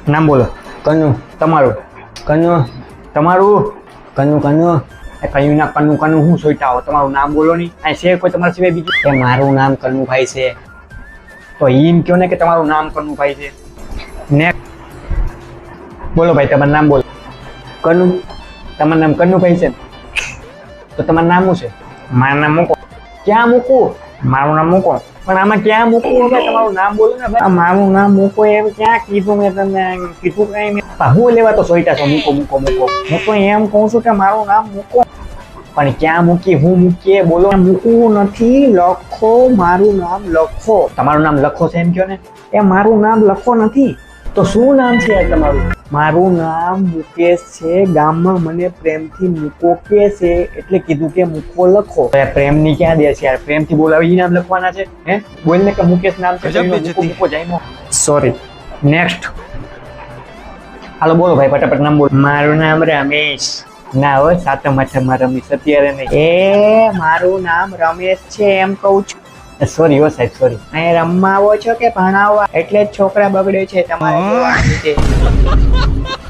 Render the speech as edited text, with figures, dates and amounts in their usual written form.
નામ બોલો. કનુ તમારું. કનુ તમારું. કનુ કનુ એ કયું ના કનું કનું હું સોઈટા હો, તમારું નામ બોલો નહીં. અહીં છે કોઈ તમારા સિવાય બીજું? એ મારું નામ કનુભાઈ છે. તો એમ કહો ને કે તમારું નામ કનુભાઈ છે. ને બોલો ભાઈ, તમારું નામ બોલો. કનુ તમારું નામ કનુભાઈ છે ને? તો તમારું નામ શું છે? મારું નામ મૂકો. ક્યાં મૂકું? મારું નામ મૂકો. પણ આમાં ક્યાં મૂકવું હવે? તમારું નામ બોલો ને ભાઈ. મારું નામ મૂકો એમ ક્યાં કીધું મેં તમને? કીધું કઈ મેં? હું લેવા તો સોઈટા છો મૂકો મૂકો મૂકો. હું તો એમ કહું છું કે મારું નામ મૂકો. પણ ક્યાં મૂકી, હું મૂકીએ બોલો. મૂકવું નથી, લખો. મારું નામ લખો. તમારું નામ લખો છે એમ કહો ને? એ મારું નામ લખો નથી. તો શું નામ છે યાર તમારું? મારું નામ મુકેશ છે. ગામમાં મને પ્રેમથી મૂકો કે છે, એટલે કીધું કે મૂકો લખો. પ્રેમની ક્યાં દે છે યાર? પ્રેમથી બોલાવી નામ લખવાના છે? હે બોલ ને કે મુકેશ નામ છે. મૂકો જાય. સોરી. નેક્સ્ટ. હાલો બોલો ભાઈ, ફટાફટ નામ બોલો. મારું નામ રમેશ. ના હોય, સાતમ આઠમમાં રમેશ અત્યારે નહીં. એ મારું નામ રમેશ છે એમ કહું છું. સોરી હો સાહેબ, સોરી. અહીં રમવા આવો છો કે ભણાવવા? એટલે જ છોકરા બગડે છે તમારે જોવાના લીધે.